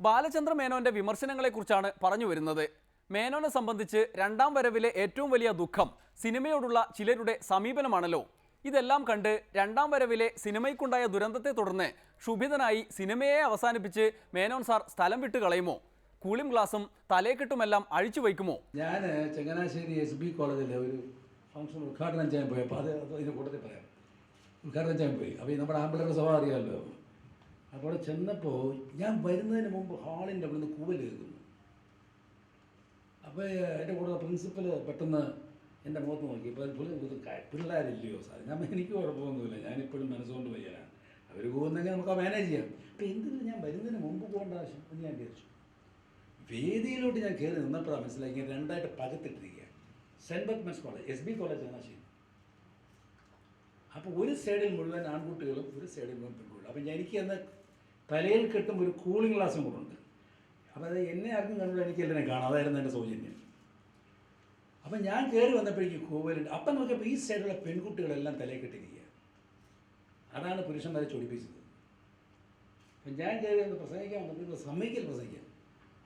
ബാലചന്ദ്ര മേനോന്റെ വിമർശനങ്ങളെക്കുറിച്ചാണ് പറഞ്ഞു വരുന്നത്. മേനോനെ സംബന്ധിച്ച് രണ്ടാം വരവിലെ ഏറ്റവും വലിയ ദുഃഖം സിനിമയോടുള്ള ചിലരുടെ സമീപനമാണല്ലോ. ഇതെല്ലാം കണ്ട് രണ്ടാം വരവിലെ സിനിമയ്ക്കുണ്ടായ ദുരന്തത്തെ തുടർന്ന് ക്ഷുഭിതനായി സിനിമയെ അവസാനിപ്പിച്ച് മേനോൻ സാർ സ്ഥലം വിട്ട് കളയുമോ? കൂളിംഗ് ഗ്ലാസും തലേക്കെട്ടുമെല്ലാം അഴിച്ചു വയ്ക്കുമോ? ഞാൻ ചങ്ങനാശ്ശേരി SB കോളേജിലെ ഒരു ഫംഗ്ഷൻ ഉദ്ഘാടനം ചെയ്യാൻ പോയപ്പോൾ അത് ഇതിൻ്റെ കൂട്ടത്തിൽ പറയാം. ഉദ്ഘാടനം ചെയ്യാൻ പോയി. അപ്പോൾ നമ്മുടെ ആമ്പിളരുടെ സ്വഭാവം അറിയാമല്ലോ. അപ്പോൾ അവിടെ ചെന്നപ്പോൾ ഞാൻ വരുന്നതിന് മുമ്പ് ഹാളിൻ്റെ അവിടെ നിന്ന് കൂവൽ കേൾക്കുന്നു. അപ്പോൾ എൻ്റെ കൂടെ പ്രിൻസിപ്പൽ പെട്ടെന്ന് എൻ്റെ മുഖത്ത് നോക്കി. ഇപ്പോൾ പിള്ളേരില്ലയോ സാർ? എനിക്ക് കുഴപ്പമൊന്നുമില്ല, ഞാനിപ്പോഴും മനസ്സുകൊണ്ട് വയ്യാനാണ്. അവർ പോകുന്നെങ്കിൽ നമുക്ക് മാനേജ് ചെയ്യാം. അപ്പോൾ എന്തിനും ഞാൻ വരുന്നതിന് മുമ്പ് പോകേണ്ട ആവശ്യം എന്ന് ഞാൻ വിചാരിച്ചു. വേദിയിലോട്ട് ഞാൻ കയറി നിന്നപ്പോഴാണ് മനസ്സിലാക്കി രണ്ടായിട്ട് പകത്തിട്ടിരിക്കുക. Saint Berchmans college, SB college Changanassery. അപ്പോൾ ഒരു സൈഡിൽ മുഴുവൻ ആൺകുട്ടികളും ഒരു സൈഡിൽ മുഴുവൻ പെൺകുട്ടികളും. അപ്പോൾ എനിക്ക് അന്ന് തലയിൽ കെട്ടും ഒരു കൂളിംഗ് ഗ്ലാസും കൂടെ ഉണ്ട്. അപ്പോൾ അത് എന്നെ ആർക്കും കണ്ടുകൊണ്ട് എനിക്ക് എല്ലാവരും കാണാം. അതായിരുന്നു എൻ്റെ സൗജന്യം. അപ്പം ഞാൻ കയറി വന്നപ്പോഴേക്കും കൂവലുണ്ട്. അപ്പം നോക്കിയപ്പോൾ ഈ സൈഡിലുള്ള പെൺകുട്ടികളെല്ലാം തലയിൽ കെട്ടിരിക്കുക. അതാണ് പുരുഷന്മാരെ ചൊടിപ്പിച്ചത്. അപ്പം ഞാൻ കയറി വന്ന് പ്രസംഗിക്കാൻ വന്നപ്പോൾ സമ്മതിക്കൽ പ്രസംഗിക്കാൻ.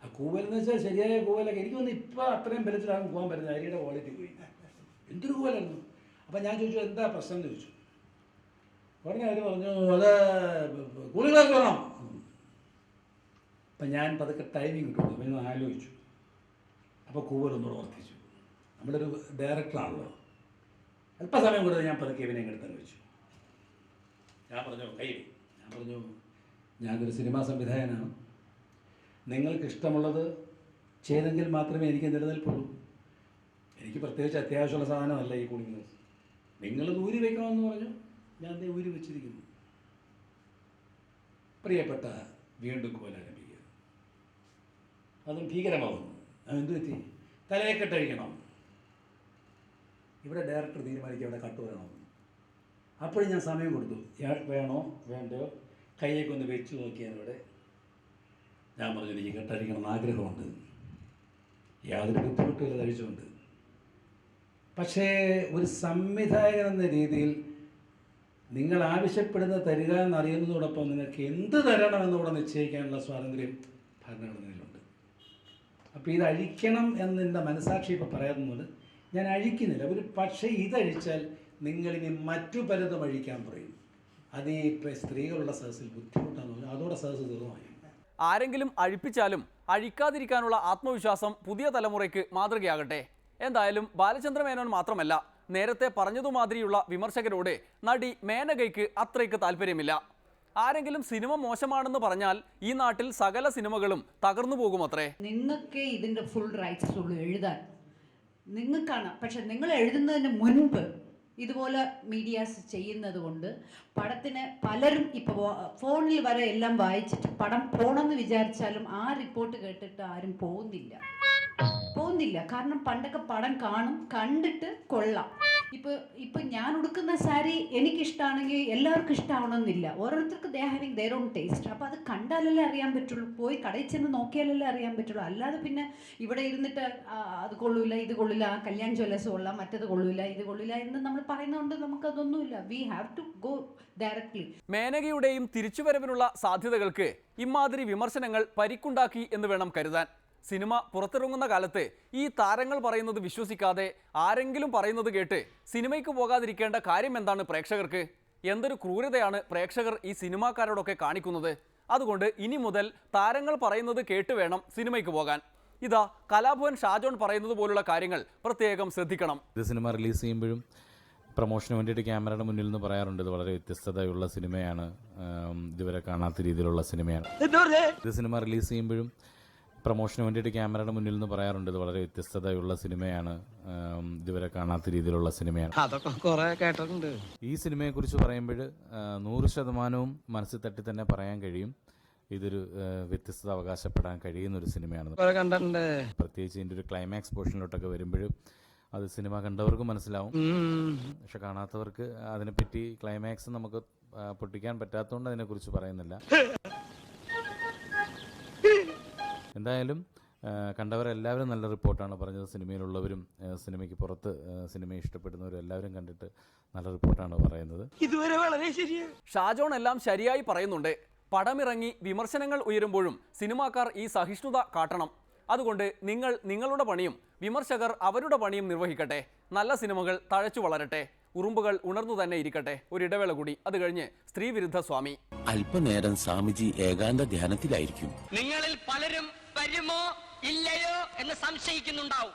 ആ കൂവലെന്ന് വെച്ചാൽ ശരിയായ കൂവലൊക്കെ എനിക്ക് വന്ന് ഇപ്പോൾ അത്രയും ബലത്തിലാണ് പോകാൻ പറ്റുന്നത്. അരിയുടെ ക്വാളിറ്റി പോയി. എന്തൊരു കൂവലായിരുന്നു. അപ്പം ഞാൻ ചോദിച്ചു എന്താ പ്രശ്നം എന്ന് ചോദിച്ചു. ഉടനെ അവർ പറഞ്ഞു അത് കൂളിംഗ് ഗ്ലാസ് വേണം. അപ്പം ഞാൻ പതുക്കെ ടൈമിങ് കിട്ടുന്നു. അപ്പം ഞാൻ ആലോചിച്ചു. അപ്പോൾ കൂവലൊന്നുകൂടെ വർദ്ധിച്ചു. നമ്മുടെ ഒരു ഡയറക്ടറാണല്ലോ. അല്പസമയം കൂടെ ഞാൻ പതുക്കെ ഇവനെ എടുത്തെന്ന് വെച്ചു. ഞാൻ പറഞ്ഞു ഞാൻ പറഞ്ഞു ഞാനൊരു സിനിമാ സംവിധായകനാണ്. നിങ്ങൾക്ക് ഇഷ്ടമുള്ളത് ചെയ്തെങ്കിൽ മാത്രമേ എനിക്ക് നിലനിൽപ്പുള്ളൂ. എനിക്ക് പ്രത്യേകിച്ച് അത്യാവശ്യമുള്ള സാധനമല്ല ഈ കൂളിംഗ് ഗ്ലാസ്. നിങ്ങൾ ഊരി വയ്ക്കണമെന്ന് പറഞ്ഞു. ഞാൻ ഊരി വെച്ചിരിക്കുന്നു. പ്രിയപ്പെട്ട വീണ്ടും കോലാരംഭിക്കുക. അതും ഭീകരമാകുന്നു. എന്തു പറ്റി? തലയെക്കെട്ടഴിക്കണം. ഇവിടെ ഡയറക്ടർ തീരുമാനിക്കുക ഇവിടെ കട്ട് വരണമെന്ന്. അപ്പോഴും ഞാൻ സമയം കൊടുത്തു. വേണോ വേണ്ടോ കൈയൊക്കെ ഒന്ന് വെച്ച് നോക്കിയാൽ ഞാൻ പറഞ്ഞു എനിക്ക് കെട്ടഴിക്കണമെന്ന് ആഗ്രഹമുണ്ട്. യാതൊരു ബുദ്ധിമുട്ടുമില്ല കഴിച്ചുകൊണ്ട്. പക്ഷേ ഒരു സംവിധായകൻ എന്ന രീതിയിൽ നിങ്ങൾ ആവശ്യപ്പെടുന്ന തരിക എന്നറിയുന്നതോടൊപ്പം നിങ്ങൾക്ക് എന്ത് തരണമെന്നുകൂടെ നിശ്ചയിക്കാനുള്ള സ്വാതന്ത്ര്യം ഭരണഘടനയിലുണ്ട്. അപ്പോൾ ഇത് അഴിക്കണം എന്നെൻ്റെ മനസാക്ഷി ഇപ്പോൾ പറയുന്നത് ഞാൻ അഴിക്കുന്നില്ല. ഒരു പക്ഷേ ഇതഴിച്ചാൽ നിങ്ങളിനി മറ്റു പലതും അഴിക്കാൻ പറയും. അത് ഈ സ്ത്രീകളുള്ള സദസ്സിൽ ബുദ്ധിമുട്ടാണെന്ന് പറഞ്ഞു. അതോടെ സദസ്സ് തീർന്നുമായി. ആരെങ്കിലും അഴിപ്പിച്ചാലും അഴിക്കാതിരിക്കാനുള്ള ആത്മവിശ്വാസം പുതിയ തലമുറയ്ക്ക് മാതൃകയാകട്ടെ. എന്തായാലും ബാലചന്ദ്ര മേനോൻ മാത്രമല്ല, നേരത്തെ പറഞ്ഞതുമാതിരിയുള്ള വിമർശകരോട് നടി മേനകയ്ക്ക് അത്രയ്ക്ക് താല്പര്യമില്ല. ആരെങ്കിലും സിനിമ മോശമാണെന്ന് പറഞ്ഞാൽ ഈ നാട്ടിൽ സകല സിനിമകളും തകർന്നു പോകുമത്രേ. നിങ്ങൾക്ക് ഇതിൻ്റെ ഫുൾ റൈറ്റ്സ് ഉള്ളൂ എഴുതാൻ, നിങ്ങൾക്കാണ്. പക്ഷെ നിങ്ങൾ എഴുതുന്നതിന് മുൻപ് ഇതുപോലെ മീഡിയാസ് ചെയ്യുന്നത് കൊണ്ട് പടത്തിന് പലരും ഇപ്പോൾ ഫോണിൽ വരെ എല്ലാം വായിച്ചിട്ട് പടം പോകണമെന്ന് വിചാരിച്ചാലും ആ റിപ്പോർട്ട് കേട്ടിട്ട് ആരും പോകുന്നില്ല. കാരണം പണ്ടൊക്കെ പടം കാണും, കണ്ടിട്ട് കൊള്ളാം. ഇപ്പൊ ഞാൻ ഉടുക്കുന്ന സാരി എനിക്കിഷ്ടമാണെങ്കിൽ എല്ലാവർക്കും ഇഷ്ടമാവണമെന്നില്ല. ഓരോരുത്തർക്ക് ദേ ഹാവിങ് ദെയർ ഓൺ ടേസ്റ്റ്. അപ്പോൾ അത് കണ്ടാലല്ലേ അറിയാൻ പറ്റുള്ളൂ. പോയി കടയിൽ ചെന്ന് നോക്കിയാലല്ലേ അറിയാൻ പറ്റുള്ളൂ. അല്ലാതെ പിന്നെ ഇവിടെ ഇരുന്നിട്ട് അത് കൊള്ളൂല, ഇത് കൊള്ളില്ല, കല്യാൺ ജ്വല്ലേഴ്സ് കൊള്ളാം, മറ്റത് കൊള്ളൂല, ഇത് കൊള്ളില്ല എന്ന് നമ്മൾ പറയുന്നതുകൊണ്ട് നമുക്കതൊന്നുമില്ല. We have to go directly. മേനകയുടെയും തിരിച്ചുവരവിനുള്ള സാധ്യതകൾക്ക് ഇമാതിരി വിമർശനങ്ങൾ പരിക്കുണ്ടാക്കി എന്ന് വേണം കരുതാൻ. സിനിമ പുറത്തിറങ്ങുന്ന കാലത്ത് ഈ താരങ്ങൾ പറയുന്നത് വിശ്വസിക്കാതെ ആരെങ്കിലും പറയുന്നത് കേട്ട് സിനിമയ്ക്ക് പോകാതിരിക്കേണ്ട കാര്യം എന്താണ് പ്രേക്ഷകർക്ക്? എന്തൊരു ക്രൂരതയാണ് പ്രേക്ഷകർ ഈ സിനിമാക്കാരോടൊക്കെ കാണിക്കുന്നത്. അതുകൊണ്ട് ഇനി മുതൽ താരങ്ങൾ പറയുന്നത് കേട്ട് വേണം സിനിമയ്ക്ക് പോകാൻ. ഇതാ കലാഭവൻ ഷാജോൺ പറയുന്നത് പോലുള്ള കാര്യങ്ങൾ പ്രത്യേകം ശ്രദ്ധിക്കണം. ഇത് സിനിമ റിലീസ് ചെയ്യുമ്പോഴും പ്രൊമോഷന് വേണ്ടിയിട്ട് ക്യാമറയുടെ മുന്നിൽ നിന്ന് പറയാറുണ്ട് ഇത് വളരെ വ്യത്യസ്തതയുള്ള സിനിമയാണ്, ഇതുവരെ കാണാത്ത രീതിയിലുള്ള സിനിമയാണ്. ഇത് സിനിമ റിലീസ് ചെയ്യുമ്പോഴും പ്രൊമോഷന് വേണ്ടിയിട്ട് ക്യാമറയുടെ മുന്നിൽ നിന്ന് പറയാറുണ്ട് ഇത് വളരെ വ്യത്യസ്തതയുള്ള സിനിമയാണ്, ഇതുവരെ കാണാത്ത രീതിയിലുള്ള സിനിമയാണ്. അതൊക്കെ കുറെ കേട്ടിട്ടുണ്ട്. ഈ സിനിമയെക്കുറിച്ച് പറയുമ്പോൾ 100% മനസ്സിൽ തട്ടി തന്നെ പറയാൻ കഴിയും ഇതൊരു വ്യത്യസ്തത അവകാശപ്പെടാൻ കഴിയുന്ന ഒരു സിനിമയാണ്. പ്രത്യേകിച്ച് ഇതിൻ്റെ ഒരു ക്ലൈമാക്സ് പോർഷനിലോട്ടൊക്കെ വരുമ്പോഴും അത് സിനിമ കണ്ടവർക്ക് മനസ്സിലാവും. പക്ഷെ കാണാത്തവർക്ക് അതിനെപ്പറ്റി ക്ലൈമാക്സ് നമുക്ക് പൊട്ടിക്കാൻ പറ്റാത്തതുകൊണ്ട് അതിനെക്കുറിച്ച് പറയുന്നില്ല. എന്തായാലും കണ്ടവരെല്ലാവരും നല്ല റിപ്പോർട്ടാണ് പറഞ്ഞത്. സിനിമയിലുള്ളവരും സിനിമയ്ക്ക് പുറത്ത് സിനിമയെ ഇഷ്ടപ്പെടുന്നവരും എല്ലാവരും കണ്ടിട്ട് നല്ല റിപ്പോർട്ടാണ് പറയുന്നത്. ഇതുവരെ വളരെ ശരിയാണ്. ഷാജോൺ എല്ലാം ശരിയായി പറയുന്നുണ്ട്. പടമിറങ്ങി വിമർശനങ്ങൾ ഉയരുമ്പോഴും സിനിമാക്കാർ ഈ സഹിഷ്ണുത കാട്ടണം. അതുകൊണ്ട് നിങ്ങൾ നിങ്ങളുടെ പണിയും വിമർശകർ അവരുടെ പണിയും നിർവഹിക്കട്ടെ. നല്ല സിനിമകൾ തഴച്ചു വളരട്ടെ. ഉറുമ്പുകൾ ഉണർന്നു തന്നെ ഇരിക്കട്ടെ. ഒരു ഇടവേള കൂടി, അത് കഴിഞ്ഞ് സ്ത്രീവിരുദ്ധ സ്വാമി. അല്പനേരം സ്വാമിജി ഏകാന്ത ധ്യാനത്തിലായിരിക്കും. നിങ്ങളിൽ പലരും വരുമോ ഇല്ലയോ എന്ന് സംശയിക്കുന്നുണ്ടാവും.